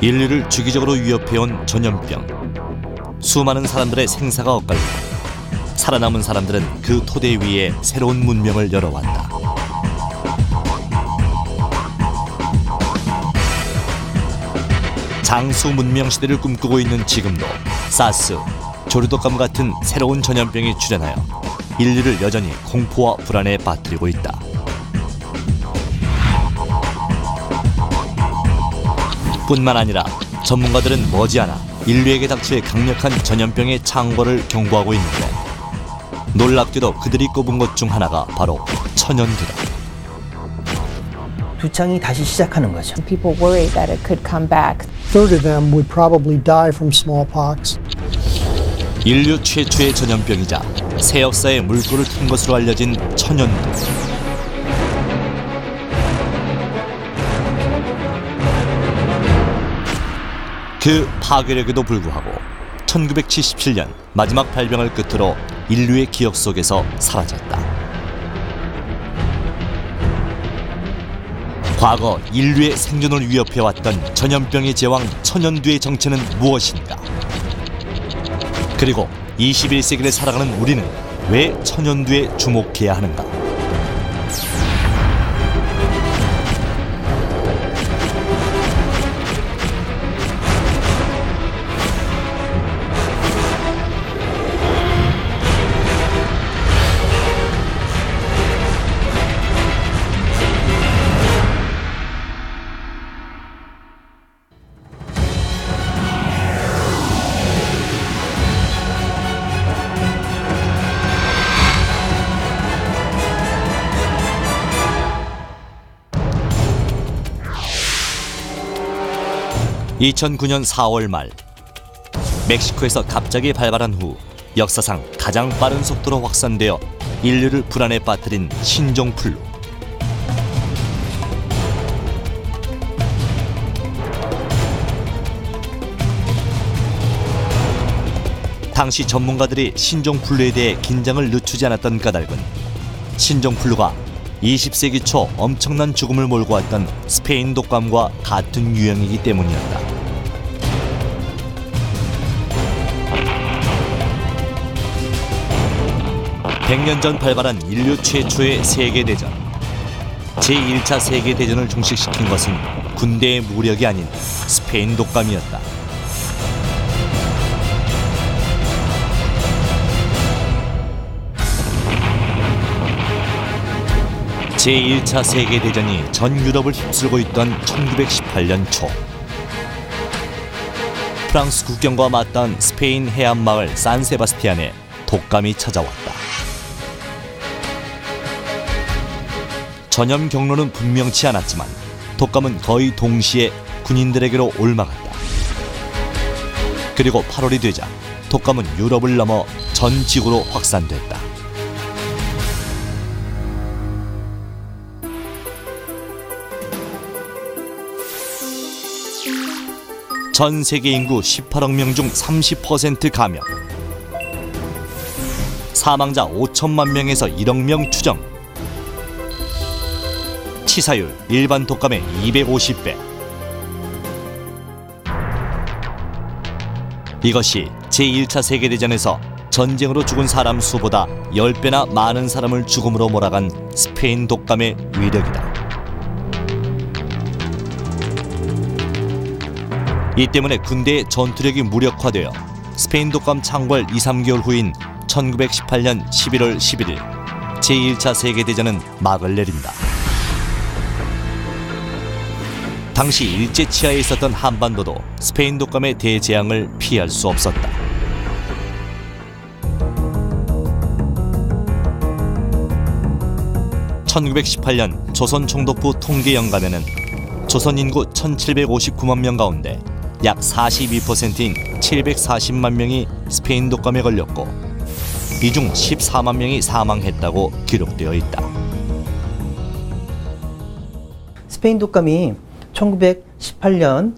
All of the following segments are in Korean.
인류를 주기적으로 위협해온 전염병. 수많은 사람들의 생사가 엇갈리고 살아남은 사람들은 그 토대 위에 새로운 문명을 열어왔다. 장수 문명 시대를 꿈꾸고 있는 지금도 사스, 조류독감 같은 새로운 전염병이 출현하여 인류를 여전히 공포와 불안에 빠뜨리고 있다. 뿐만 아니라 전문가들은 머지않아 인류에게 닥칠 강력한 전염병의 창궐을 경고하고 있는데, 놀랍게도 그들이 꼽은 것 중 하나가 바로 천연두다. 두창이 다시 시작하는 거죠. People worry that it could come back. A third of them would probably die from smallpox. 인류 최초의 전염병이자 새 역사의 물꼬를 튼 것으로 알려진 천연두. 그 파괴력에도 불구하고 1977년 마지막 발병을 끝으로 인류의 기억 속에서 사라졌다. 과거 인류의 생존을 위협해왔던 전염병의 제왕 천연두의 정체는 무엇인가? 그리고 21세기를 살아가는 우리는 왜 천연두에 주목해야 하는가? (2009년 4월) 말 멕시코에서 갑자기 발발한 후 역사상 가장 빠른 속도로 확산되어 인류를 불안에 빠뜨린 신종플루. 당시 전문가들이 신종플루에 대해 긴장을 늦추지 않았던 까닭은 신종플루가 20세기 초 엄청난 죽음을 몰고 왔던 스페인 독감과 같은 유형이기 때문이었다. (100년) 전 발발한 인류 최초의 세계대전. 제1차 세계대전을 종식시킨 것은 군대의 무력이 아닌 스페인 독감이었다. 제1차 세계대전이 전 유럽을 휩쓸고 있던 1918년 초, 프랑스 국경과 맞닿은 스페인 해안마을 산세바스티안에 독감이 찾아왔다. 전염 경로는 분명치 않았지만 독감은 거의 동시에 군인들에게로 옮아갔다. 그리고 8월이 되자 독감은 유럽을 넘어 전 지구로 확산됐다. 전 세계 인구 18억 명 중 30% 감염, 사망자 5천만 명에서 1억 명 추정, 치사율 일반 독감의 250배. 이것이 제1차 세계대전에서 전쟁으로 죽은 사람 수보다 10배나 많은 사람을 죽음으로 몰아간 스페인 독감의 위력이다. 이 때문에 군대의 전투력이 무력화되어 스페인 독감 창궐 2~3개월 후인 1918년 11월 11일 제1차 세계대전은 막을 내린다. 당시 일제치하에 있었던 한반도도 스페인 독감의 대재앙을 피할 수 없었다. (1918년) 조선 총독부 통계연감에는 조선 인구 1759만 명 가운데 약 42%인 740만 명이 스페인 독감에 걸렸고 이 중 14만 명이 사망했다고 기록되어 있다. 스페인 독감이 1918년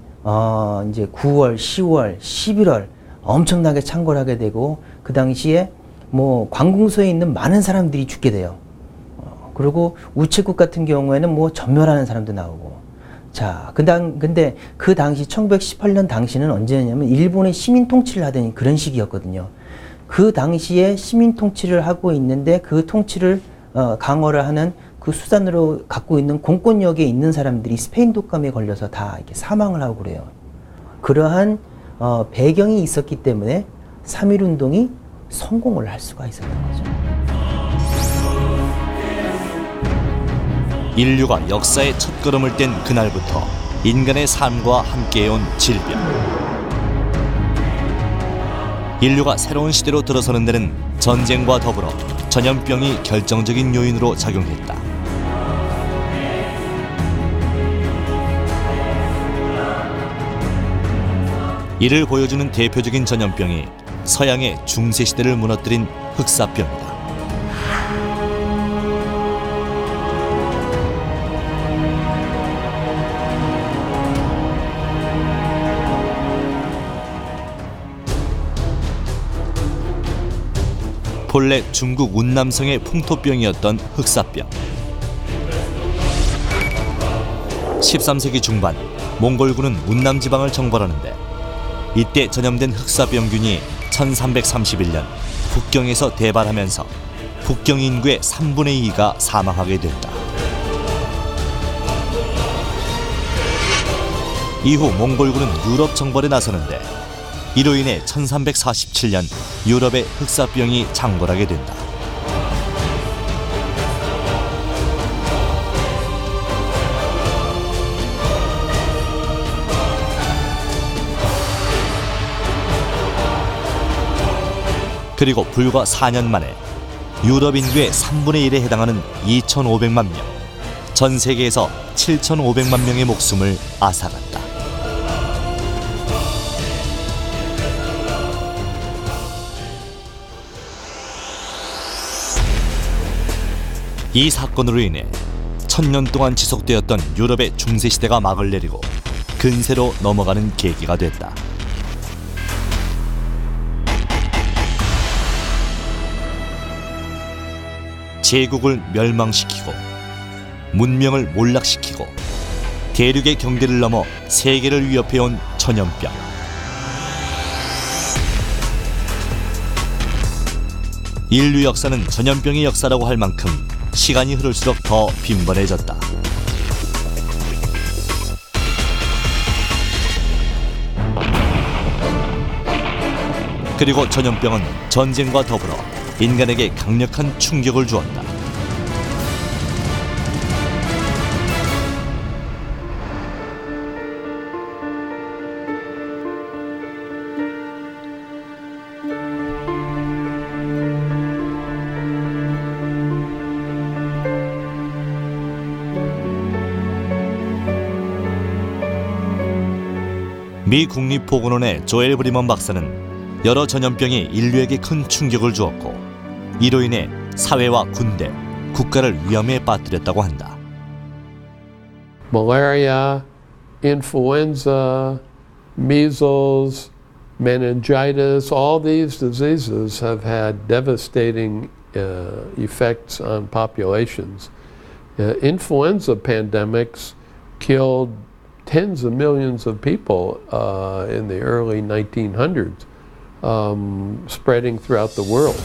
이제 9월, 10월, 11월 엄청나게 창궐하게 되고, 그 당시에 뭐 관공서에 있는 많은 사람들이 죽게 돼요. 그리고 우체국 같은 경우에는 뭐 전멸하는 사람도 나오고, 자, 근데 그 당시 1918년 당시는 언제냐면 일본의 시민 통치를 하던 그런 시기였거든요. 그 당시에 시민 통치를 하고 있는데 그 통치를 강화를 하는 그 수단으로 갖고 있는 공권력에 있는 사람들이 스페인 독감에 걸려서 다 이렇게 사망을 하고 그래요. 그러한 배경이 있었기 때문에 3.1 운동이 성공을 할 수가 있었던 거죠. 인류가 역사의 첫걸음을 뗀 그날부터 인간의 삶과 함께해온 질병. 인류가 새로운 시대로 들어서는 데는 전쟁과 더불어 전염병이 결정적인 요인으로 작용했다. 이를 보여주는 대표적인 전염병이 서양의 중세시대를 무너뜨린 흑사병이다. 본래 중국 운남성의 풍토병이었던 흑사병. 13세기 중반 몽골군은 운남 지방을 정벌하는데 이때 전염된 흑사병균이 1331년 북경에서 대발하면서 북경 인구의 3분의 2가 사망하게 된다. 이후 몽골군은 유럽 정벌에 나서는데 이로 인해 1347년 유럽에 흑사병이 창궐하게 된다. 그리고 불과 4년 만에 유럽 인구의 3분의 1에 해당하는 2,500만 명, 전 세계에서 7,500만 명의 목숨을 앗아갔다. 이 사건으로 인해 1000년 동안 지속되었던 유럽의 중세시대가 막을 내리고 근세로 넘어가는 계기가 됐다. 제국을 멸망시키고 문명을 몰락시키고 대륙의 경계를 넘어 세계를 위협해온 전염병. 인류 역사는 전염병의 역사라고 할 만큼 시간이 흐를수록 더 빈번해졌다. 그리고 전염병은 전쟁과 더불어 인간에게 강력한 충격을 주었다. 미 국립보건원의 조엘 브리먼 박사는 여러 전염병이 인류에게 큰 충격을 주었고 이로 인해 사회와 군대, 국가를 위험에 빠뜨렸다고 한다. Malaria, influenza, measles, meningitis, all these diseases have had devastating effects on populations. Influenza pandemics killed tens of millions of people in the early 1900s, spreading throughout the world.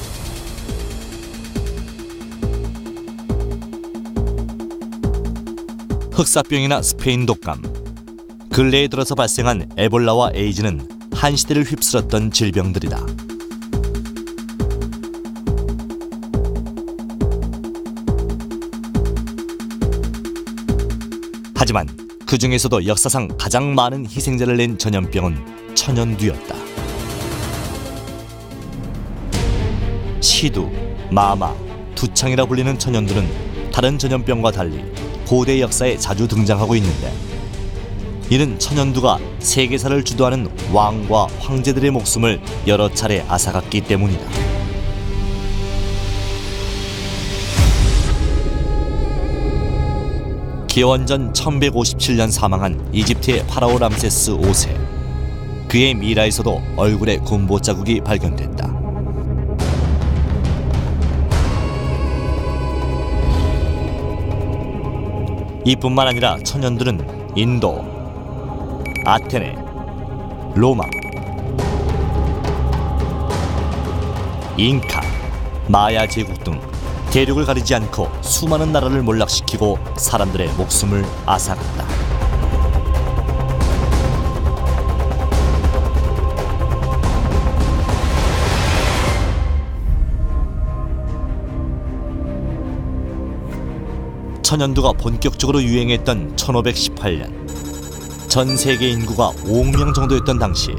흑사병이나 스페인 독감, 근래에 들어서 발생한 에볼라와 에이즈는 한 시대를 휩쓸었던 질병들이다. 하지만 그 중에서도 역사상 가장 많은 희생자를 낸 전염병은 천연두였다. 시두, 마마, 두창이라 불리는 천연두는 다른 전염병과 달리 고대 역사에 자주 등장하고 있는데 이는 천연두가 세계사를 주도하는 왕과 황제들의 목숨을 여러 차례 앗아갔기 때문이다. 기원전 1157년 사망한 이집트의 파라오 람세스 5세. 그의 미라에서도 얼굴에 군보 자국이 발견됐다. 이뿐만 아니라 천연두는 인도, 아테네, 로마, 잉카, 마야 제국 등 대륙을 가리지 않고 수많은 나라를 몰락시키고 사람들의 목숨을 앗아갔다. 천연두가 본격적으로 유행했던 1518년, 전 세계 인구가 5억 명 정도였던 당시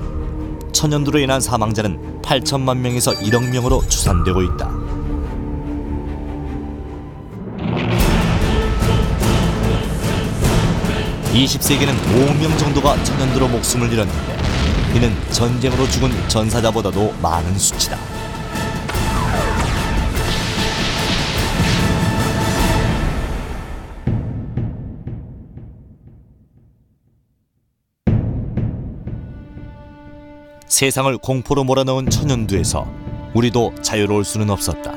천연두로 인한 사망자는 8천만 명에서 1억 명으로 추산되고 있다. (20세기에는) 5억 명 정도가 천연두로 목숨을 잃었는데 이는 전쟁으로 죽은 전사자보다도 많은 수치다. 세상을 공포로 몰아넣은 천연두에서 우리도 자유로울 수는 없었다.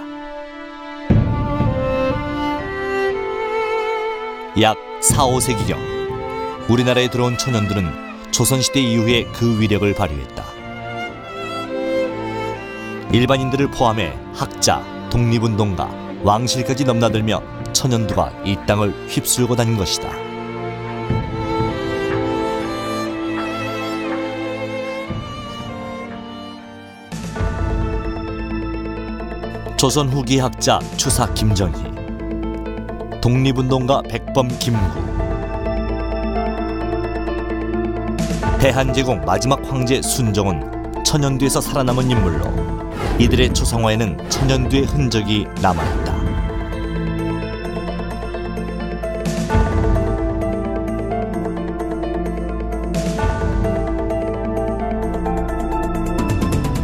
약 4, 5세기경 우리나라에 들어온 천연두는 조선시대 이후에 그 위력을 발휘했다. 일반인들을 포함해 학자, 독립운동가, 왕실까지 넘나들며 천연두가 이 땅을 휩쓸고 다닌 것이다. 조선 후기 학자 추사 김정희, 독립운동가 백범 김구, 대한제국 마지막 황제 순종은 천연두에서 살아남은 인물로 이들의 초상화에는 천연두의 흔적이 남아있다.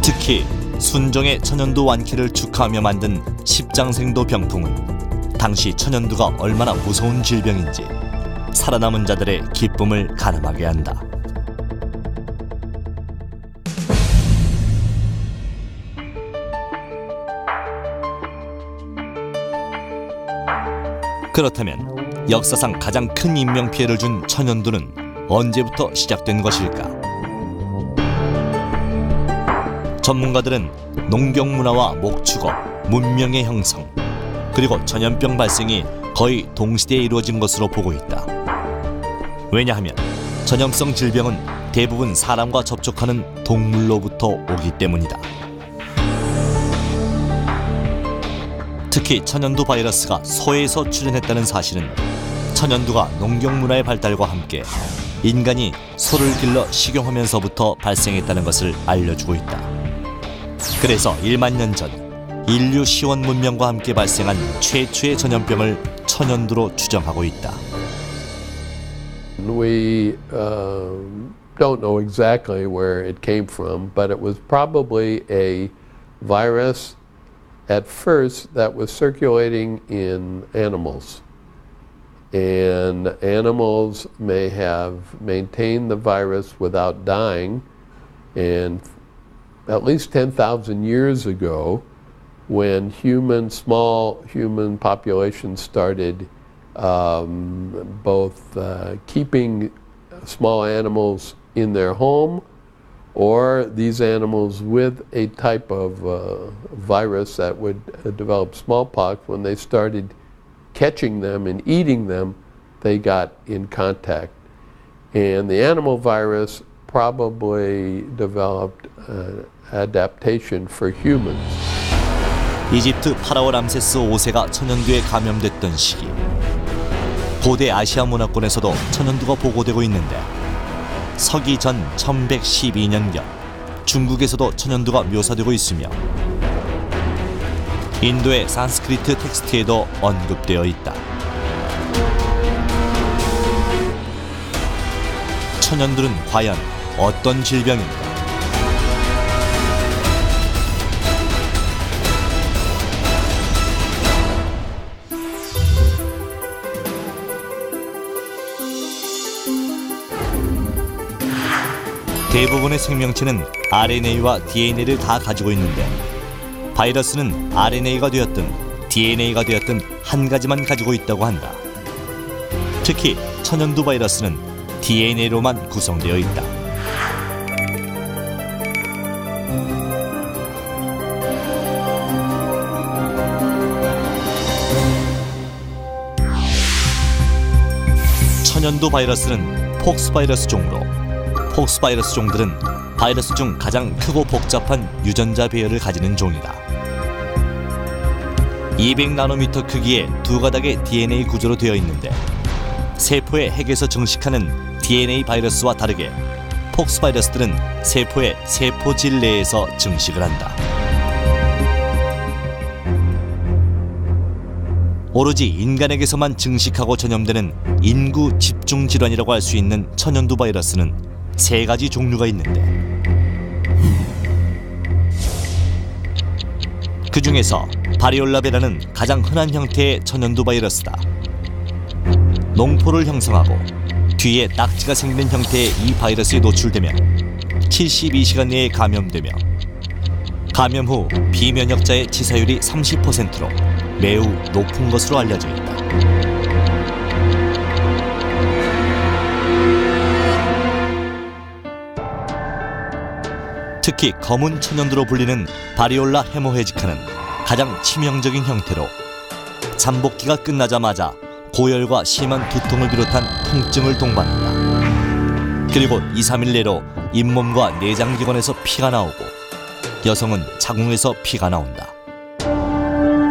특히 순종의 천연두 완쾌를 축하하며 만든 십장생도 병풍은 당시 천연두가 얼마나 무서운 질병인지 살아남은 자들의 기쁨을 가늠하게 한다. 그렇다면 역사상 가장 큰 인명피해를 준 천연두는 언제부터 시작된 것일까? 전문가들은 농경문화와 목축업, 문명의 형성, 그리고 전염병 발생이 거의 동시대에 이루어진 것으로 보고 있다. 왜냐하면 전염성 질병은 대부분 사람과 접촉하는 동물로부터 오기 때문이다. 특히 천연두 바이러스가 소에서 출현했다는 사실은 천연두가 농경문화의 발달과 함께 인간이 소를 길러 식용하면서부터 발생했다는 것을 알려주고 있다. 그래서 1만 년 전 인류 시원 문명과 함께 발생한 최초의 전염병을 천연두로 추정하고 있다. We don't know exactly where it came from, but it was probably a virus at first that was circulating in animals. And animals may have maintained the virus without dying. And at least 10,000 years ago, when small human populations started both keeping small animals in their home or these animals with a type of virus that would develop smallpox, when they started catching them and eating them, they got in contact. And the animal virus probably developed adaptation for humans. 이집트 파라오 람세스 5세가 천연두에 감염됐던 시기, 고대 아시아 문화권에서도 천연두가 보고되고 있는데 서기 전 1112년경 중국에서도 천연두가 묘사되고 있으며 인도의 산스크리트 텍스트에도 언급되어 있다. 천연두는 과연 어떤 질병인가? 대부분의 생명체는 RNA와 DNA를 다 가지고 있는데 바이러스는 RNA가 되었든 DNA가 되었든 한 가지만 가지고 있다고 한다. 특히 천연두 바이러스는 DNA로만 구성되어 있다. 천연두 바이러스는 폭스바이러스 종으로, 폭스바이러스 종들은 바이러스 중 가장 크고 복잡한 유전자 배열을 가지는 종이다. 200나노미터 크기의 두 가닥의 DNA 구조로 되어 있는데 세포의 핵에서 증식하는 DNA 바이러스와 다르게 폭스바이러스들은 세포의 세포질 내에서 증식을 한다. 오로지 인간에게서만 증식하고 전염되는 인구 집중 질환이라고 할 수 있는 천연두 바이러스는 3가지 종류가 있는데 그 중에서 바리올라베라는 가장 흔한 형태의 천연두 바이러스다. 농포를 형성하고 뒤에 낙지가 생기는 형태의 이 바이러스에 노출되면 72시간 내에 감염되며 감염 후 비면역자의 치사율이 30%로 매우 높은 것으로 알려져 있다. 특히 검은 천연두로 불리는 바리올라 헤모헤지카는 가장 치명적인 형태로 잠복기가 끝나자마자 고열과 심한 두통을 비롯한 통증을 동반한다. 그리고 2-3일 내로 잇몸과 내장기관에서 피가 나오고 여성은 자궁에서 피가 나온다.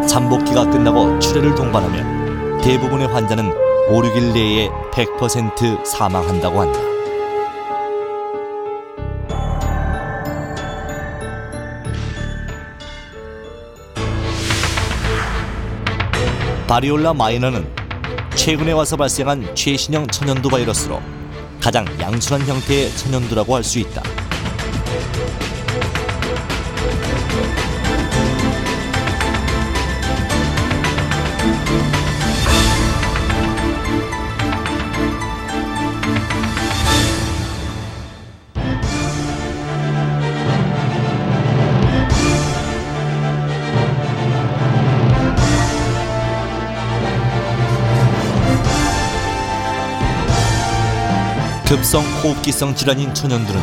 잠복기가 끝나고 출혈을 동반하면 대부분의 환자는 5-6일 내에 100% 사망한다고 한다. 바리올라 마이너는 최근에 와서 발생한 최신형 천연두 바이러스로 가장 양순한 형태의 천연두라고 할 수 있다. 급성 호흡기성 질환인 천연두는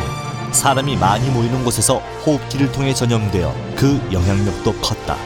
사람이 많이 모이는 곳에서 호흡기를 통해 전염되어 그 영향력도 컸다.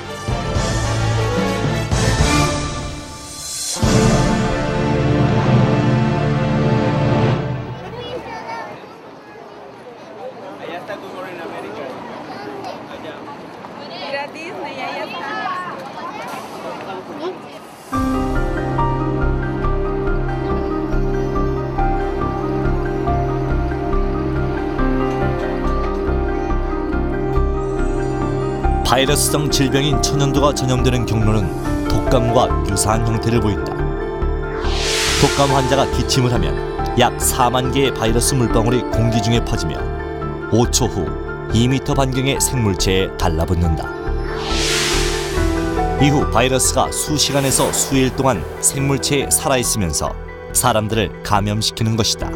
바이러스성 질병인 천연두가 전염되는 경로는 독감과 유사한 형태를 보인다. 독감 환자가 기침을 하면 약 4만 개의 바이러스 물방울이 공기 중에 퍼지며 5초 후 2m 반경의 생물체에 달라붙는다. 이후 바이러스가 수시간에서 수일 동안 생물체에 살아있으면서 사람들을 감염시키는 것이다.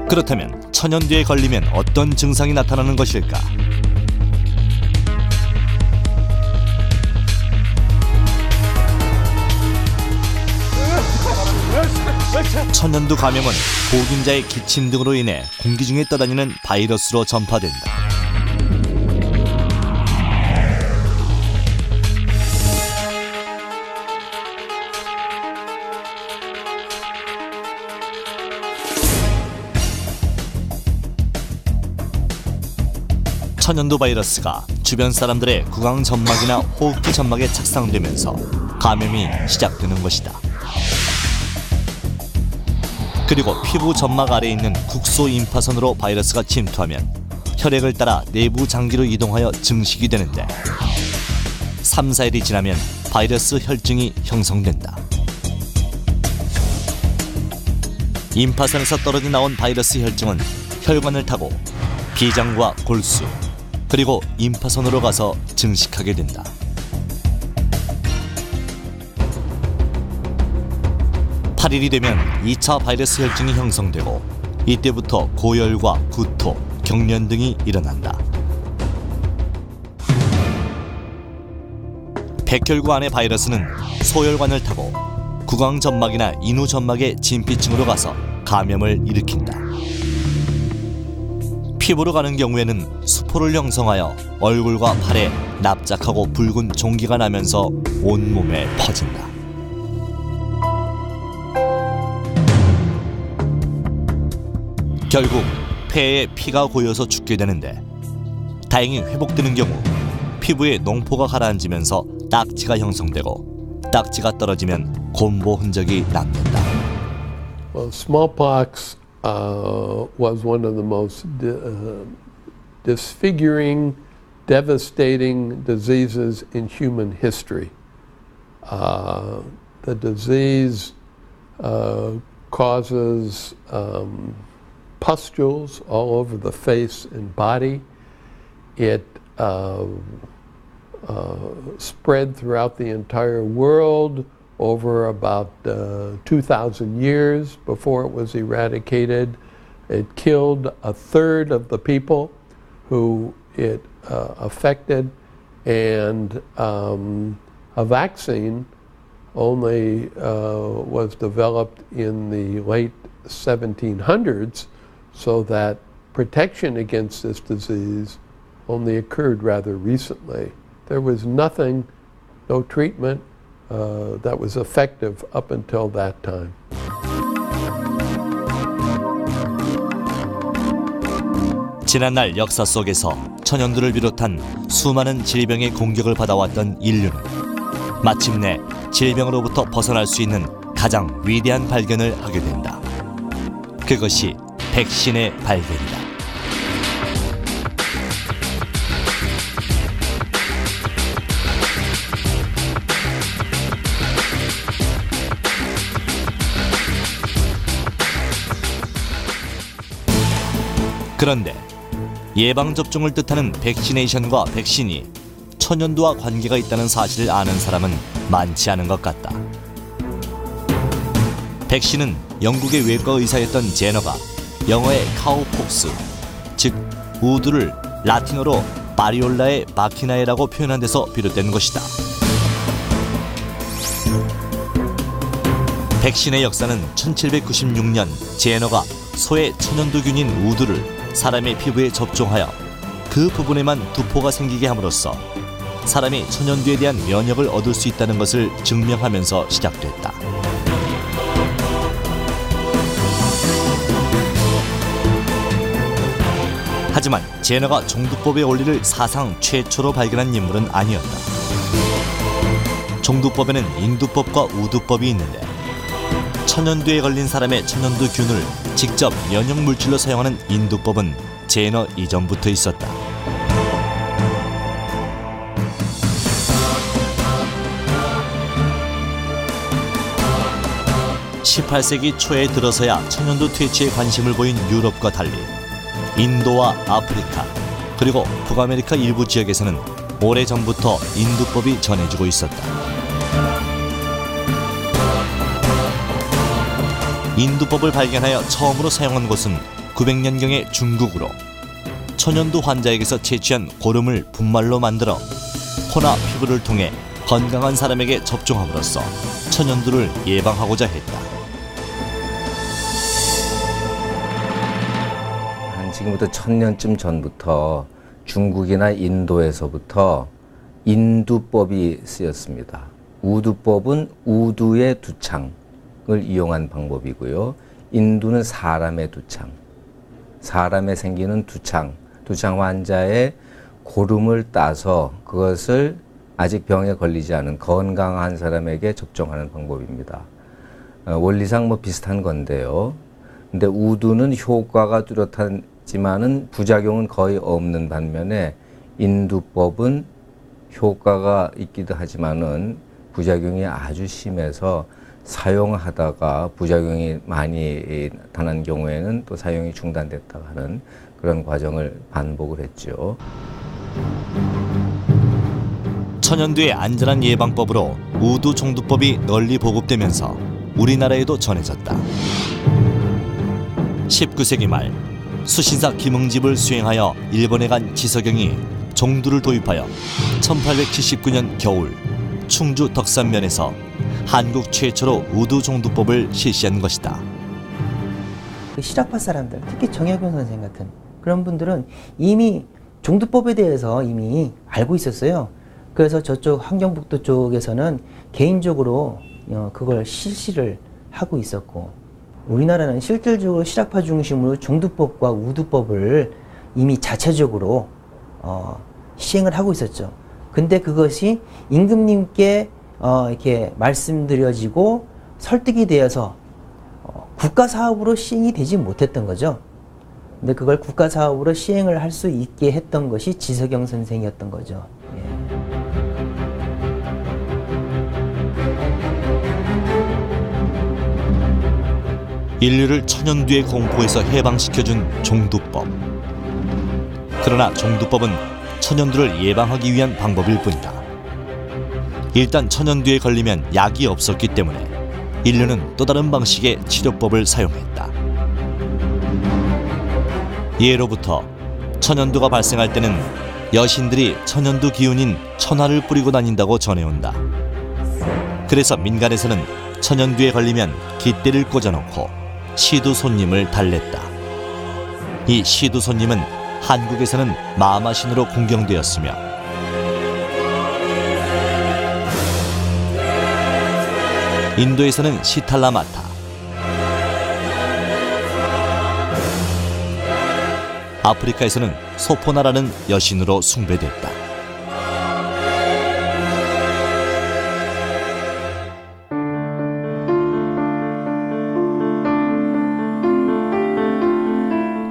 그렇다면 천연두에 걸리면 어떤 증상이 나타나는 것일까? 천연두 감염은 보균자의 기침 등으로 인해 공기 중에 떠다니는 바이러스로 전파된다. 천연두 바이러스가 주변 사람들의 구강 점막이나 호흡기 점막에 착상되면서 감염이 시작되는 것이다. 그리고 피부 점막 아래에 있는 국소 임파선으로 바이러스가 침투하면 혈액을 따라 내부 장기로 이동하여 증식이 되는데 3-4일이 지나면 바이러스 혈증이 형성된다. 임파선에서 떨어져 나온 바이러스 혈증은 혈관을 타고 비장과 골수 그리고 임파선으로 가서 증식하게 된다. 8일이 되면 2차 바이러스 혈증이 형성되고 이때부터 고열과 구토, 경련 등이 일어난다. 백혈구 안의 바이러스는 소혈관을 타고 구강점막이나 인후점막의 진피층으로 가서 감염을 일으킨다. 피부로 가는 경우에는 수포를 형성하여 얼굴과 팔에 납작하고 붉은 종기가 나면서 온몸에 퍼진다. 결국 폐에 피가 고여서 죽게 되는데 다행히 회복되는 경우 피부에 농포가 가라앉으면서 딱지가 형성되고 딱지가 떨어지면 곰보 흔적이 남는다. Well, smallpox was one of the most disfiguring, devastating diseases in human history. The disease causes pustules all over the face and body. It spread throughout the entire world over about 2,000 years before it was eradicated. It killed a third of the people who it affected, and a vaccine only was developed in the late 1700s, so that protection against this disease only occurred rather recently. There was nothing, no treatment that was effective up until that time. 지난날 역사 속에서 천연두를 비롯한 수많은 질병의 공격을 받아왔던 인류는 마침내 질병으로부터 벗어날 수 있는 가장 위대한 발견을 하게 된다. 그것이 백신의 발견이다. 그런데 예방접종을 뜻하는 백시네이션과 백신이 천연두와 관계가 있다는 사실을 아는 사람은 많지 않은 것 같다. 백신은 영국의 외과 의사였던 제너가 영어의 카우폭스, 즉 우두를 라틴어로 바리올라의 바키나에라고 표현한 데서 비롯된 것이다. 백신의 역사는 1796년 제너가 소의 천연두균인 우두를 사람의 피부에 접종하여 그 부분에만 두포가 생기게 함으로써 사람이 천연두에 대한 면역을 얻을 수 있다는 것을 증명하면서 시작됐다. 하지만 제너가 종두법의 원리를 사상 최초로 발견한 인물은 아니었다. 종두법에는 인두법과 우두법이 있는데 천연두에 걸린 사람의 천연두균을 직접 면역물질로 사용하는 인두법은 제너 이전부터 있었다. 18세기 초에 들어서야 천연두 퇴치에 관심을 보인 유럽과 달리 인도와 아프리카 그리고 북아메리카 일부 지역에서는 오래전부터 인두법이 전해지고 있었다. 인두법을 발견하여 처음으로 사용한 곳은 900년경의 중국으로 천연두 환자에게서 채취한 고름을 분말로 만들어 코나 피부를 통해 건강한 사람에게 접종함으로써 천연두를 예방하고자 했다. 지금부터 1000년쯤 전부터 중국이나 인도에서부터 인두법이 쓰였습니다. 우두법은 우두의 두창을 이용한 방법이고요. 인두는 사람의 두창, 사람에 생기는 두창 환자의 고름을 따서 그것을 아직 병에 걸리지 않은 건강한 사람에게 접종하는 방법입니다. 원리상 뭐 비슷한 건데요. 근데 우두는 효과가 뚜렷하지만은 부작용은 거의 없는 반면에 인두법은 효과가 있기도 하지만은 부작용이 아주 심해서 사용하다가 부작용이 많이 나타난 경우에는 또 사용이 중단됐다가 하는 그런 과정을 반복을 했죠. 천연두의 안전한 예방법으로 우두 종두법이 널리 보급되면서 우리나라에도 전해졌다. 19세기 말 수신사 김응집을 수행하여 일본에 간 지석영이 종두를 도입하여 1879년 겨울 충주 덕산면에서 한국 최초로 우두 종두법을 실시한 것이다. 그 실학파 사람들, 특히 정약용 선생 같은 그런 분들은 이미 종두법에 대해서 이미 알고 있었어요. 그래서 저쪽 환경북도 쪽에서는 개인적으로 그걸 실시를 하고 있었고, 우리나라는 실질적으로 실학파 중심으로 종두법과 우두법을 이미 자체적으로 시행을 하고 있었죠. 근데 그것이 임금님께 이렇게 말씀드려지고 설득이 되어서 국가 사업으로 시행이 되지 못했던 거죠. 근데 그걸 국가 사업으로 시행을 할 수 있게 했던 것이 지석영 선생이었던 거죠. 예. 인류를 천연두의 공포에서 해방시켜준 종두법. 그러나 종두법은 천연두를 예방하기 위한 방법일 뿐이다. 일단 천연두에 걸리면 약이 없었기 때문에 인류는 또 다른 방식의 치료법을 사용했다. 예로부터 천연두가 발생할 때는 여신들이 천연두 기운인 천화를 뿌리고 다닌다고 전해온다. 그래서 민간에서는 천연두에 걸리면 깃대를 꽂아놓고 시두 손님을 달랬다. 이 시두 손님은 한국에서는 마마신으로 공경되었으며 인도에서는 시탈라마타, 아프리카에서는 소포나라는 여신으로 숭배됐다.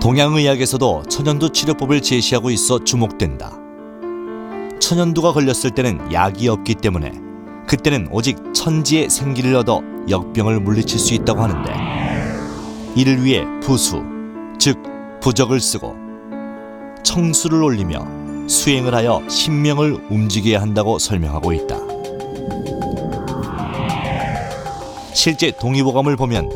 동양의학에서도 천연두 치료법을 제시하고 있어 주목된다. 천연두가 걸렸을 때는 약이 없기 때문에 그때는 오직 천지의 생기를 얻어 역병을 물리칠 수 있다고 하는데, 이를 위해 부수, 즉 부적을 쓰고 청수를 올리며 수행을 하여 신명을 움직여야 한다고 설명하고 있다. 실제 동의보감을 보면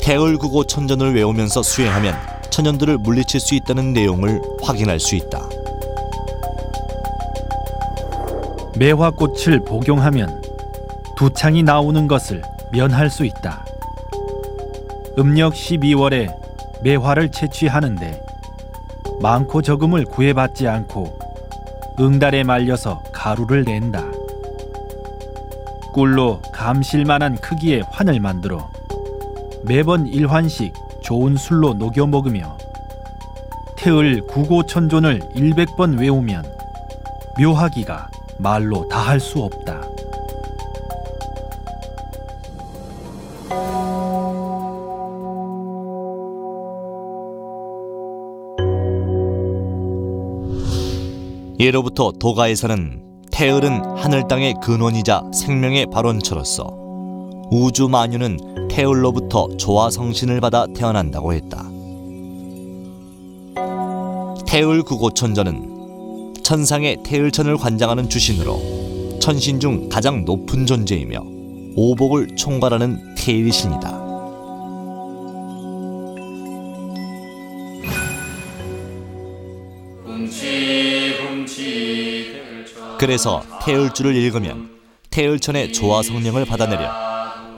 태을구고 천전을 외우면서 수행하면 천연두를 물리칠 수 있다는 내용을 확인할 수 있다. 매화꽃을 복용하면 두창이 나오는 것을 면할 수 있다. 음력 12월에 매화를 채취하는데 많고 적음을 구애받지 않고 응달에 말려서 가루를 낸다. 꿀로 감실만한 크기의 환을 만들어 매번 1환씩 좋은 술로 녹여 먹으며 태을 구고천존을 100번 외우면 묘하기가 말로 다할 수 없다. 예로부터 도가에서는 태을은 하늘 땅의 근원이자 생명의 발원처로서 우주 만유는 태을로부터 조화성신을 받아 태어난다고 했다. 태을 구고천전은 천상의 태을천을 관장하는 주신으로 천신 중 가장 높은 존재이며 오복을 총괄하는 태일신이다. 그래서 태을주를 읽으면 태을천의 조화 성령을 받아내려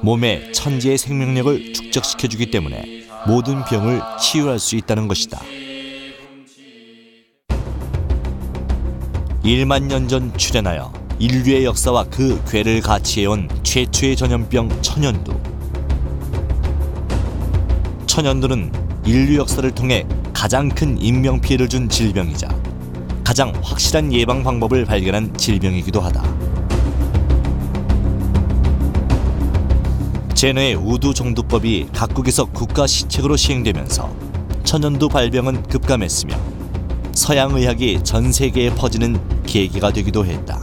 몸에 천지의 생명력을 축적시켜주기 때문에 모든 병을 치유할 수 있다는 것이다. 1만 년 전 출현하여 인류의 역사와 그 괴를 같이 해온 최초의 전염병 천연두. 천연두는 인류 역사를 통해 가장 큰 인명피해를 준 질병이자 가장 확실한 예방 방법을 발견한 질병이기도 하다. 제너의 우두 종두법이 각국에서 국가 시책으로 시행되면서 천연두 발병은 급감했으며 서양 의학이 전 세계에 퍼지는 계기가 되기도 했다.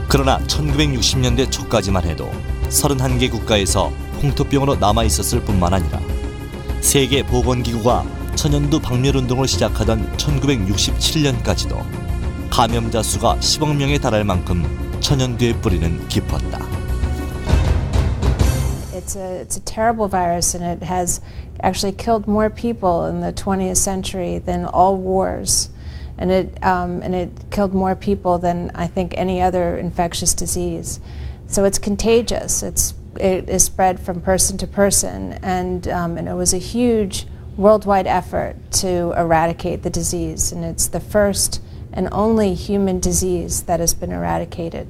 그러나 1960년대 초까지만 해도 31개 국가에서 홍토병으로 남아있었을 뿐만 아니라 세계보건기구가 천연두 박멸운동을 시작하던 1967년까지도 감염자 수가 10억 명에 달할 만큼 천연두의 뿌리는 깊었다. It's a terrible virus, and it has actually killed more people in the 20th century than all wars. And it killed more people than I think any other infectious disease. So it's contagious. It is spread from person to person, and it was a huge worldwide effort to eradicate the disease. And it's the first and only human disease that has been eradicated.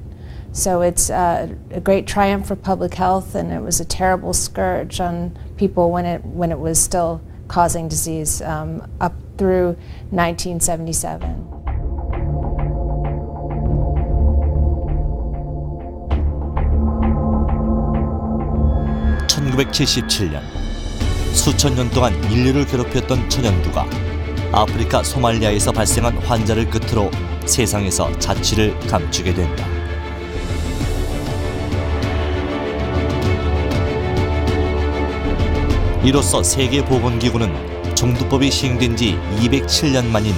So it's a great triumph for public health, and it was a terrible scourge on people when it was still causing disease up through 1977. (1977년) 수천 년 동안 인류를 괴롭혔던 천연두가 아프리카 소말리아에서 발생한 환자를 끝으로 세상에서 자취를 감추게 된다. 이로써 세계보건기구는 종두법이 시행된 지 207년 만인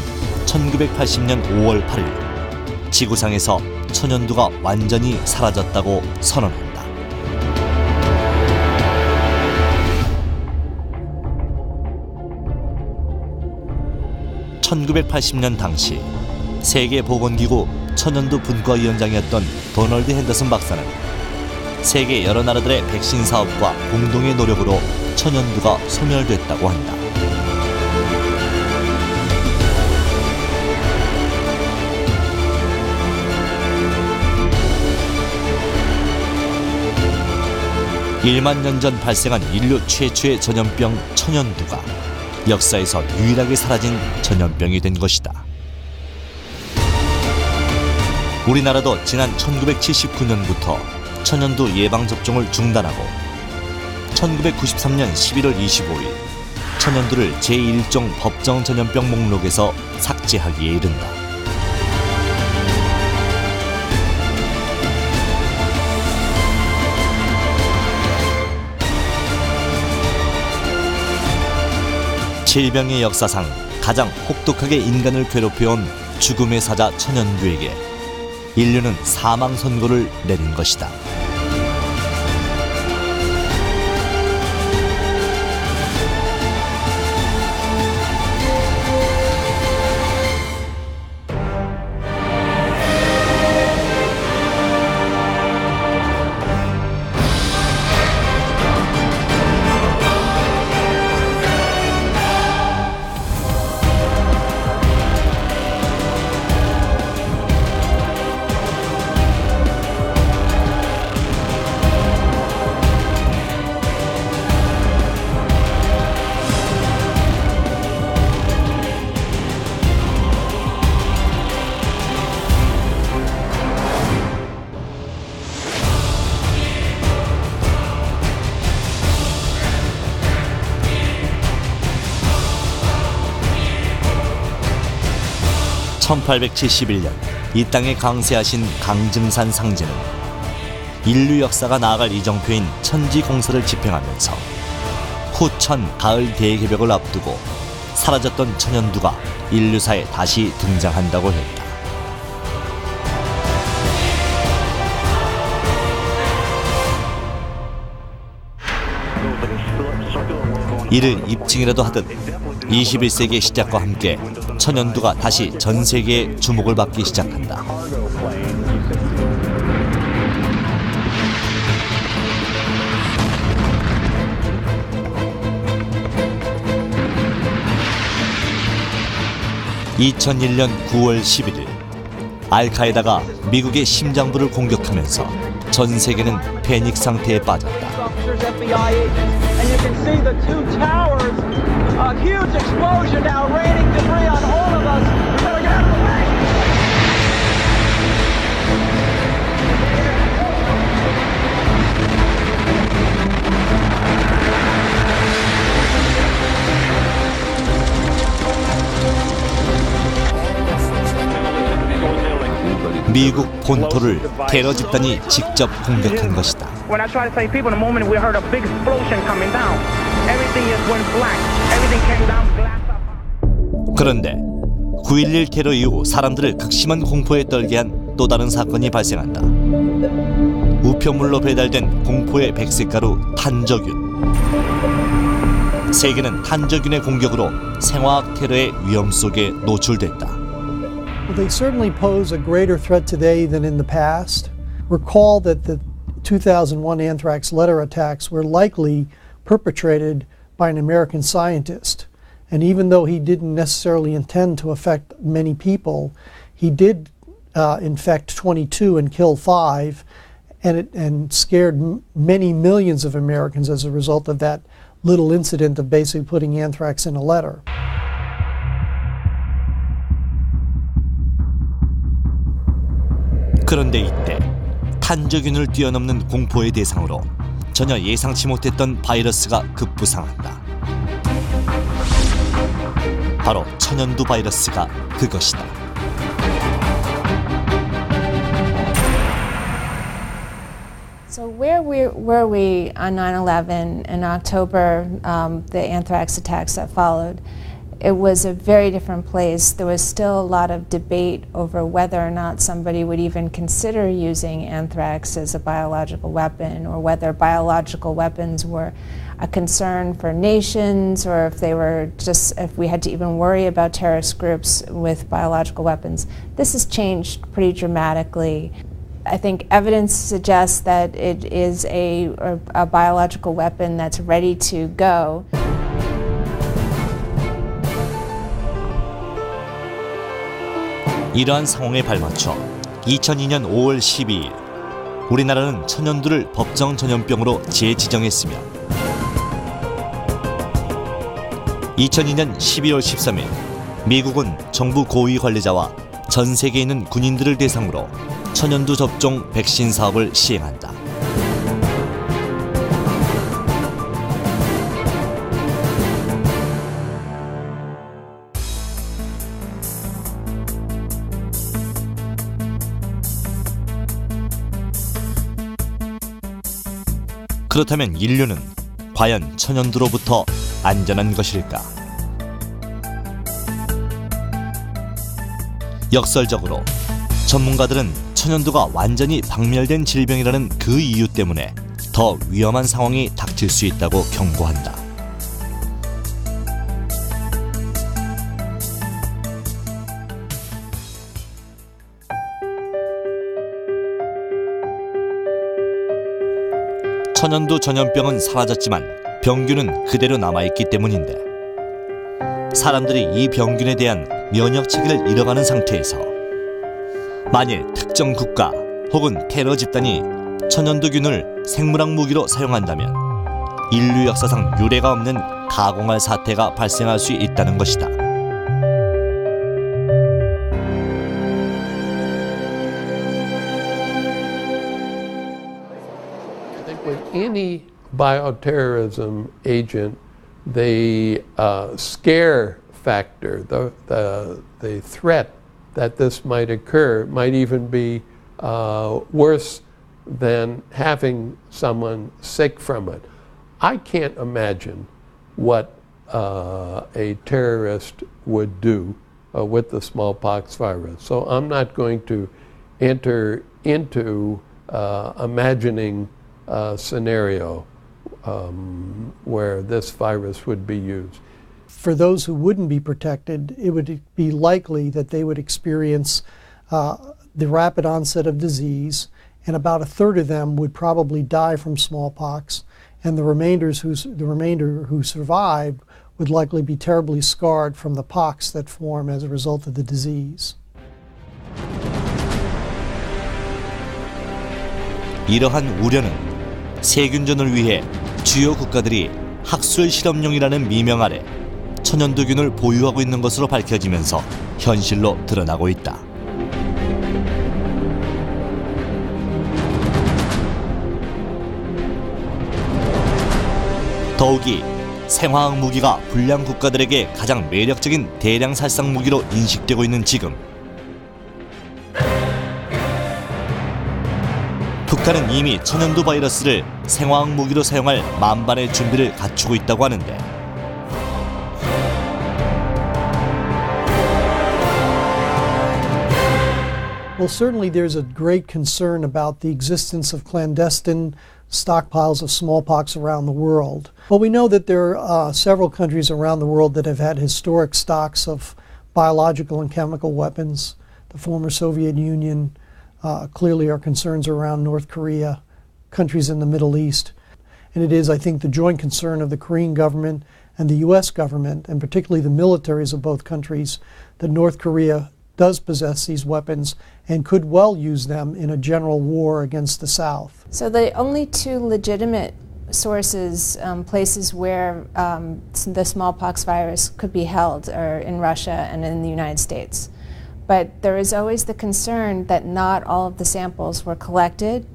1980년 5월 8일 지구상에서 천연두가 완전히 사라졌다고 선언한다. (1980년) 당시 세계보건기구 천연두 분과위원장이었던 도널드 핸더슨 박사는 세계 여러 나라들의 백신 사업과 공동의 노력으로 천연두가 소멸됐다고 한다. (1만 년) 전 발생한 인류 최초의 전염병 천연두가 역사에서 유일하게 사라진 전염병이 된 것이다. 우리나라도 지난 1979년부터 천연두 예방접종을 중단하고 1993년 11월 25일 천연두를 제1종 법정 전염병 목록에서 삭제하기에 이른다. 질병의 역사상 가장 혹독하게 인간을 괴롭혀온 죽음의 사자 천연두에게 인류는 사망 선고를 내린 것이다. (1871년) 이 땅에 강세하신 강증산 상제는 인류 역사가 나아갈 이정표인 천지공사를 집행하면서 후천 가을 대개벽을 앞두고 사라졌던 천연두가 인류사에 다시 등장한다고 했다. 이를 입증이라도 하듯 21세기의 시작과 함께 천연두가 다시 전 세계의 주목을 받기 시작한다. (2001년 9월 11일) 알카에다가 미국의 심장부를 공격하면서 전 세계는 패닉 상태에 빠졌다. And you can see the two towers, a huge explosion now, raining debris on all of us. We better get out of the way. 미국 본토를 테러 집단이 직접 공격한 것이다. When I try to save people, in a moment we heard a big explosion coming down. Everything just went black. Everything came down glass. 그런데 9.11 테러 이후 사람들을 극심한 공포에 떨게 한 또 다른 사건이 발생한다. 우편물로 배달된 공포의 백색가루 탄저균. 세계는 탄저균의 공격으로 생화학 테러의 위험 속에 노출됐다. Well, they certainly pose a greater threat today than in the past. Recall that the 2001 anthrax letter attacks were likely perpetrated by an American scientist. And even though he didn't necessarily intend to affect many people, he did infect 22 and kill 5, and scared many millions of Americans as a result of that little incident of basically putting anthrax in a letter. 그런데 이때 탄저균을 뛰어넘는 공포의 대상으로 전혀 예상치 못했던 바이러스가 급부상한다. 바로 천연두 바이러스가 그것이다. So where were we on 9/11 in October, the anthrax attacks that followed? It was a very different place. There was still a lot of debate over whether or not somebody would even consider using anthrax as a biological weapon, or whether biological weapons were a concern for nations, or if we had to even worry about terrorist groups with biological weapons. This has changed pretty dramatically. I think evidence suggests that it is a biological weapon that's ready to go. 이러한 상황에 발맞춰 2002년 5월 12일 우리나라는 천연두를 법정 전염병으로 재지정했으며 2002년 12월 13일 미국은 정부 고위 관리자와 전 세계에 있는 군인들을 대상으로 천연두 접종 백신 사업을 시행한다. 그렇다면 인류는 과연 천연두로부터 안전한 것일까? 역설적으로 전문가들은 천연두가 완전히 박멸된 질병이라는 그 이유 때문에 더 위험한 상황이 닥칠 수 있다고 경고한다. 천연두 전염병은 사라졌지만 병균은 그대로 남아있기 때문인데 사람들이 이 병균에 대한 면역 체계를 잃어가는 상태에서 만일 특정 국가 혹은 테러 집단이 천연두균을 생물학 무기로 사용한다면 인류 역사상 유례가 없는 가공할 사태가 발생할 수 있다는 것이다. With any bioterrorism agent, the scare factor, the threat that this might occur might even be worse than having someone sick from it. I can't imagine what a terrorist would do with the smallpox virus. So I'm not going to enter into imagining a scenario where this virus would be used. For those who wouldn't be protected, it would be likely that they would experience the rapid onset of disease, and about a third of them would probably die from smallpox, and the remainder who survived would likely be terribly scarred from the pox that form as a result of the disease. 이러한 우려는 세균전을 위해 주요 국가들이 학술 실험용이라는 미명 아래 천연두균을 보유하고 있는 것으로 밝혀지면서 현실로 드러나고 있다. 더욱이 생화학 무기가 불량 국가들에게 가장 매력적인 대량 살상 무기로 인식되고 있는 지금 북한은 이미 천연두 바이러스를 생화학 무기로 사용할 만반의 준비를 갖추고 있다고 하는데 Well, certainly there's a great concern about the existence of clandestine stockpiles of smallpox around the world. Well, we know that there are several countries around the world that have had historic stocks of biological and chemical weapons. The former Soviet Union, clearly our concerns around North Korea, countries in the Middle East. And it is, I think, the joint concern of the Korean government and the U.S. government, and particularly the militaries of both countries, that North Korea does possess these weapons and could well use them in a general war against the South. So the only two legitimate sources, places where the smallpox virus could be held are in Russia and in the United States. But there is always the concern that not all of the samples were collected,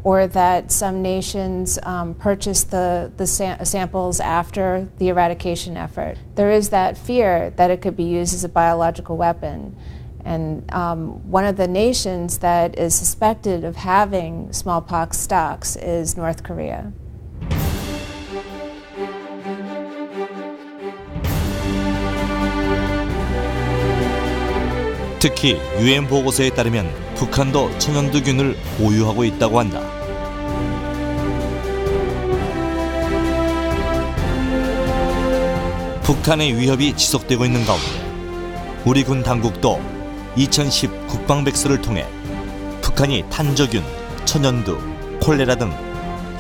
or that some nations purchased the samples after the eradication effort. There is that fear that it could be used as a biological weapon. And one of the nations that is suspected of having smallpox stocks is North Korea. 특히 유엔 보고서에 따르면 북한도 천연두균을 보유하고 있다고 한다. 북한의 위협이 지속되고 있는 가운데 우리 군 당국도 2010 국방백서를 통해 북한이 탄저균, 천연두, 콜레라 등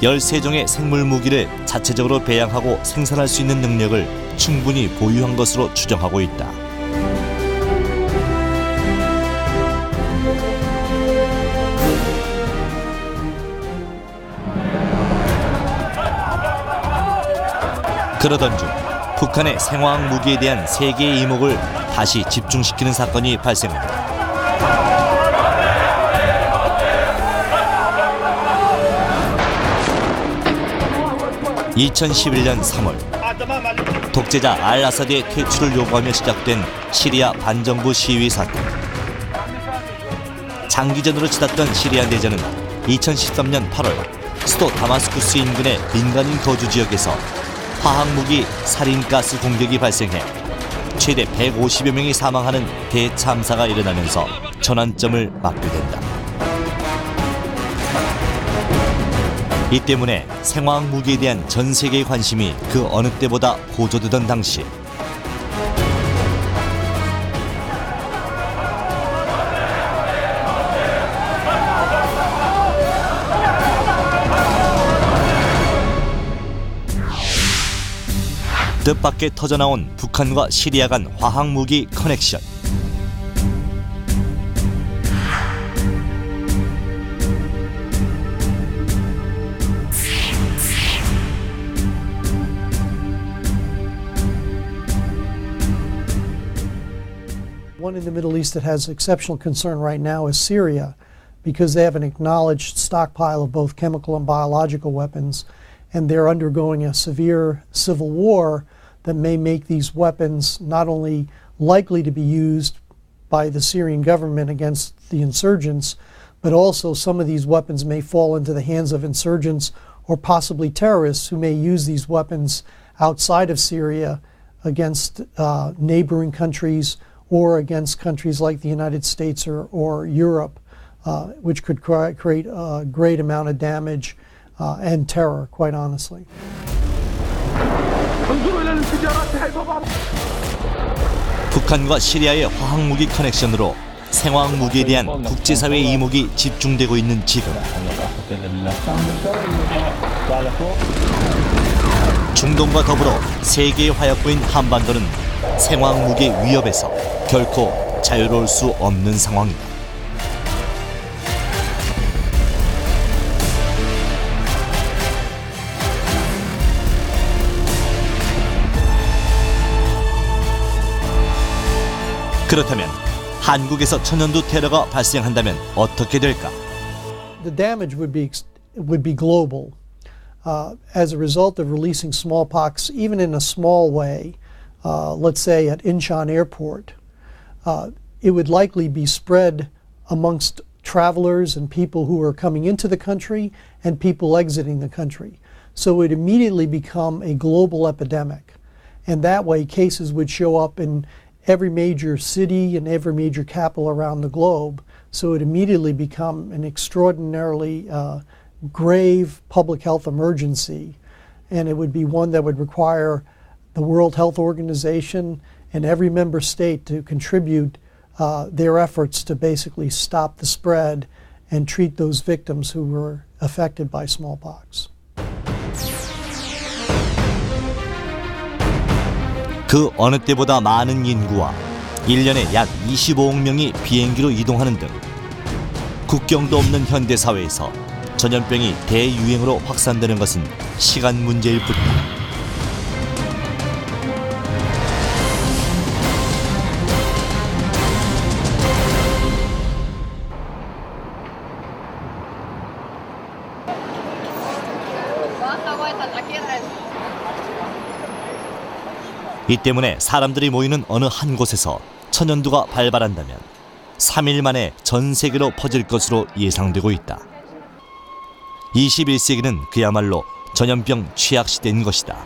13종의 생물 무기를 자체적으로 배양하고 생산할 수 있는 능력을 충분히 보유한 것으로 추정하고 있다. 그러던 중 북한의 생화학 무기에 대한 세계의 이목을 다시 집중시키는 사건이 발생합니다. 2011년 3월 독재자 알-아사드의 퇴출을 요구하며 시작된 시리아 반정부 시위 사건. 장기전으로 치닫던 시리아 내전은 2013년 8월 수도 다마스쿠스 인근의 민간인 거주 지역에서 화학무기 살인가스 공격이 발생해 최대 150여 명이 사망하는 대참사가 일어나면서 전환점을 맞게 된다. 이 때문에 생화학 무기에 대한 전 세계의 관심이 그 어느 때보다 고조되던 당시 뜻밖의 터져나온 북한과 시리아 간 화학무기 커넥션. One in the Middle East that has exceptional concern right now is Syria, because they have an acknowledged stockpile of both chemical and biological weapons, and they're undergoing a severe civil war that may make these weapons not only likely to be used by the Syrian government against the insurgents, but also some of these weapons may fall into the hands of insurgents or possibly terrorists who may use these weapons outside of Syria against neighboring countries or against countries like the United States or Europe, which could create a great amount of damage and terror, quite honestly. 북한과 시리아의 화학무기 커넥션으로 생화학 무기에 대한 국제사회의 이목이 집중되고 있는 지금 중동과 더불어 세계의 화약고인 한반도는 생화학 무기의 위협에서 결코 자유로울 수 없는 상황이다. 그렇다면 한국에서 천연두 테러가 발생한다면 어떻게 될까? The damage would be global. As a result of releasing smallpox, even in a small way, let's say at Incheon Airport, it would likely be spread amongst travelers and people who are coming into the country and people exiting the country. So it would immediately become a global epidemic. And that way cases would show up in every major city and every major capital around the globe, So it immediately become an extraordinarily grave public health emergency, and it would be one that would require the World Health Organization and every member state to contribute their efforts to basically stop the spread and treat those victims who were affected by smallpox. 그 어느 때보다 많은 인구와 1년에 약 25억 명이 비행기로 이동하는 등 국경도 없는 현대 사회에서 전염병이 대유행으로 확산되는 것은 시간 문제일 뿐이다. 이 때문에 사람들이 모이는 어느 한 곳에서 천연두가 발발한다면 3일 만에 전 세계로 퍼질 것으로 예상되고 있다. 21세기는 그야말로 전염병 취약 시대인 것이다.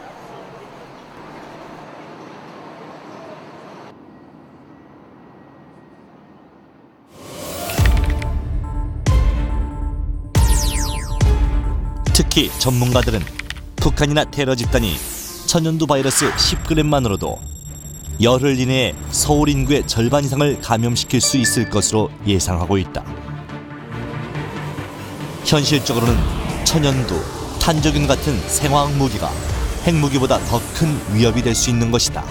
특히 전문가들은 북한이나 테러 집단이 천연두 바이러스 10g만으로도 열흘 이내에 서울 인구의 절반 이상을 감염시킬 수 있을 것으로 예상하고 있다. 현실적으로는 천연두, 탄저균 같은 생화학 무기가 핵무기보다 더 큰 위협이 될 수 있는 것이다.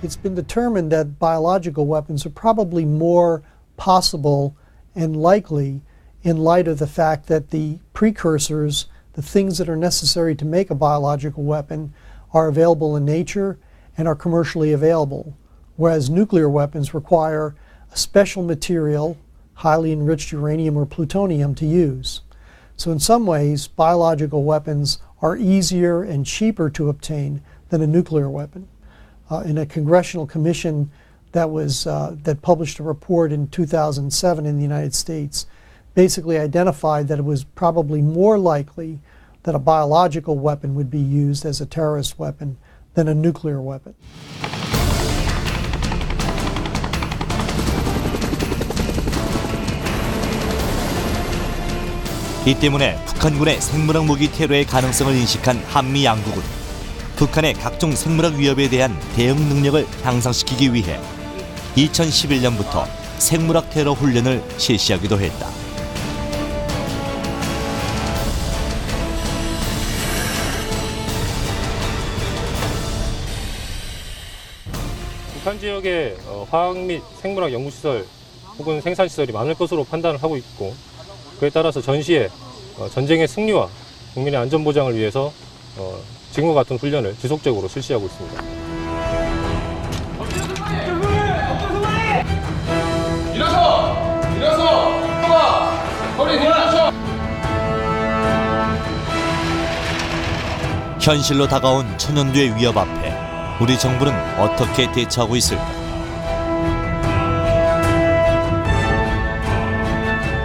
It's been determined that biological weapons are probably more possible and likely in light of the fact that the precursors, the things that are necessary to make a biological weapon, are available in nature and are commercially available, whereas nuclear weapons require a special material, highly enriched uranium or plutonium, to use. So in some ways, biological weapons are easier and cheaper to obtain than a nuclear weapon. In a congressional commission that published a report in 2007 in the United States, basically identified that it was probably more likely that a biological weapon would be used as a terrorist weapon than a nuclear weapon. 이 때문에 북한군의 생물학 무기 테러의 가능성을 인식한 한미 양국은 북한의 각종 생물학 위협에 대한 대응 능력을 향상시키기 위해 2011년부터 생물학 테러 훈련을 실시하기도 했다. 북한 지역에 화학 및 생물학 연구시설 혹은 생산시설이 많을 것으로 판단을 하고 있고, 그에 따라서 전시에 전쟁의 승리와 국민의 안전 보장을 위해서 지금과 같은 훈련을 지속적으로 실시하고 있습니다. 일어서! 허리 들어서! 현실로 다가온 천연두의 위협 앞에 우리 정부는 어떻게 대처하고 있을까?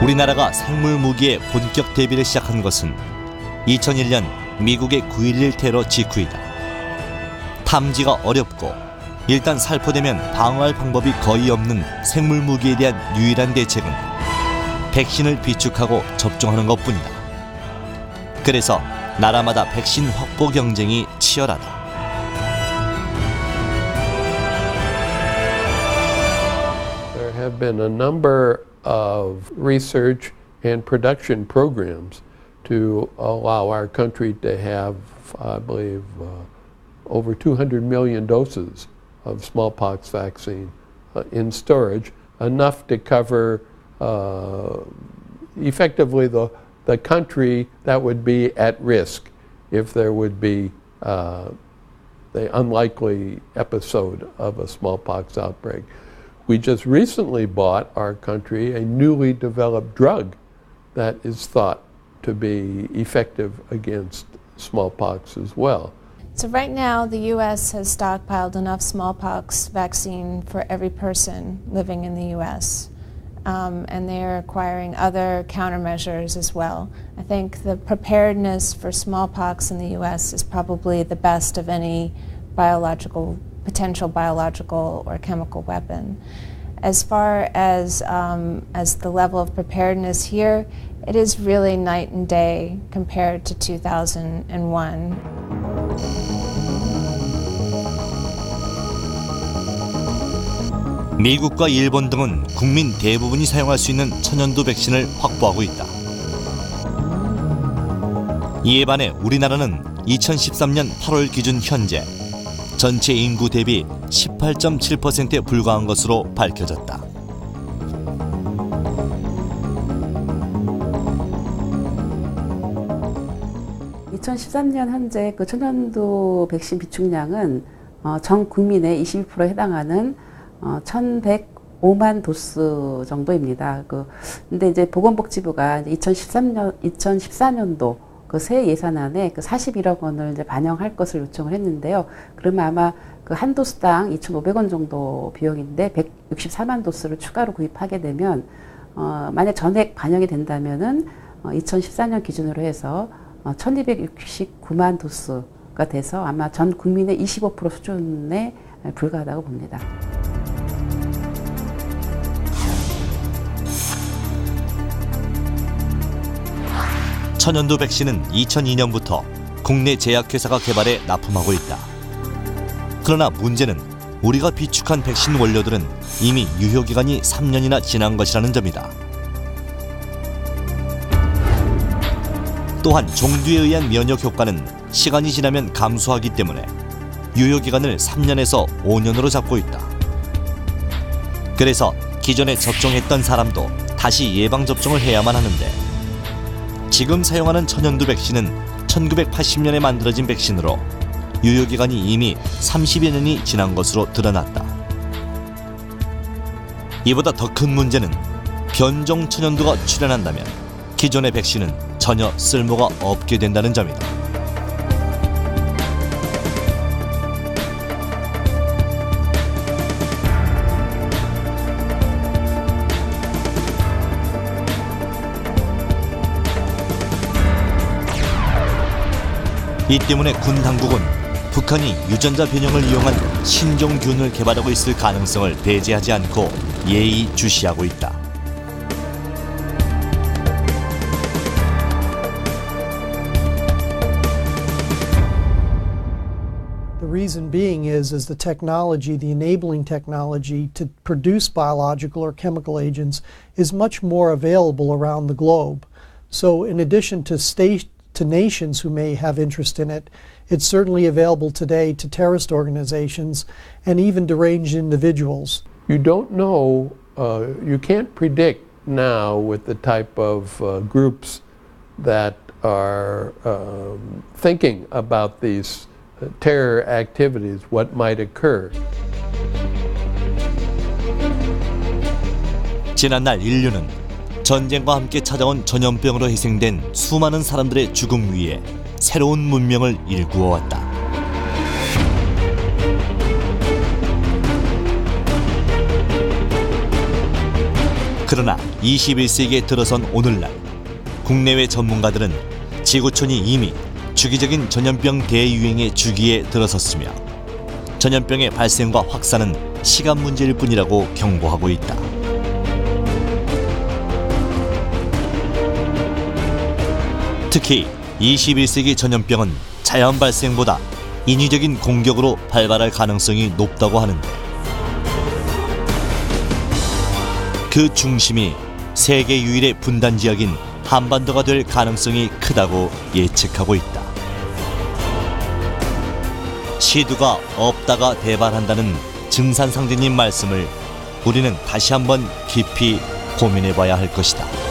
우리나라가 생물 무기에 본격 대비를 시작한 것은 2001년 미국의 9.11 테러 직후이다. 탐지가 어렵고 일단 살포되면 방어할 방법이 거의 없는 생물 무기에 대한 유일한 대책은 백신을 비축하고 접종하는 것뿐이다. 그래서 나라마다 백신 확보 경쟁이 치열하다. There have been a number of research and production programs to allow our country to have, I believe, over 200 million doses of smallpox vaccine in storage, enough to cover effectively the country that would be at risk if there would be the unlikely episode of a smallpox outbreak. We just recently bought, our country, a newly developed drug that is thought to be effective against smallpox as well. So right now, the U.S. has stockpiled enough smallpox vaccine for every person living in the U.S. And they're acquiring other countermeasures as well. I think the preparedness for smallpox in the U.S. is probably the best of any biological potential biological or chemical weapon. As far as the level of preparedness here, it is really night and day compared to 2001. 미국과 일본 등은 국민 대부분이 사용할 수 있는 천연두 백신을 확보하고 있다. 이에 반해 우리나라는 2013년 8월 기준 현재 전체 인구 대비 18.7%에 불과한 것으로 밝혀졌다. (2013년) 현재 그 천연두 백신 비축량은 전 국민의 22%에 해당하는 1,105만 도스 정도입니다. 근데 이제 보건복지부가 2014년도 그 새 예산안에 그 41억 원을 이제 반영할 것을 요청을 했는데요. 그러면 아마 그 한 도스당 2,500원 정도 비용인데 164만 도스를 추가로 구입하게 되면 만약 전액 반영이 된다면은 2014년 기준으로 해서 1,269만 도스가 돼서 아마 전 국민의 25% 수준에 불과하다고 봅니다. 천연두 백신은 2002년부터 국내 제약회사가 개발해 납품하고 있다. 그러나 문제는 우리가 비축한 백신 원료들은 이미 유효기간이 3년이나 지난 것이라는 점이다. 또한 종두에 의한 면역 효과는 시간이 지나면 감소하기 때문에 유효기간을 3년에서 5년으로 잡고 있다. 그래서 기존에 접종했던 사람도 다시 예방접종을 해야만 하는데 지금 사용하는 천연두 백신은 1980년에 만들어진 백신으로 유효기간이 이미 30여 년이 지난 것으로 드러났다. 이보다 더 큰 문제는 변종 천연두가 출현한다면 기존의 백신은 전혀 쓸모가 없게 된다는 점이다. 이 때문에 군 당국은 북한이 유전자 변형을 이용한 신종균을 개발하고 있을 가능성을 배제하지 않고 예의주시하고 있다. The reason being is the technology, the enabling technology to produce biological or chemical agents is much more available around the globe. So in addition to nations who may have interest in it, it's certainly available today to terrorist organizations and even deranged individuals. You don't know, you can't predict now with the type of groups that are thinking about these terror activities, what might occur. 지난날 인류는 전쟁과 함께 찾아온 전염병으로 희생된 수많은 사람들의 죽음 위에 새로운 문명을 일구어왔다. 그러나 21세기에 들어선 오늘날 국내외 전문가들은 지구촌이 이미 주기적인 전염병 대유행의 주기에 들어섰으며 전염병의 발생과 확산은 시간 문제일 뿐이라고 경고하고 있다. 특히 21세기 전염병은 자연 발생보다 인위적인 공격으로 발발할 가능성이 높다고 하는데 그 중심이 세계 유일의 분단 지역인 한반도가 될 가능성이 크다고 예측하고 있다. 시두가 없다가 대발한다는 증산상제님 말씀을 우리는 다시 한번 깊이 고민해봐야 할 것이다.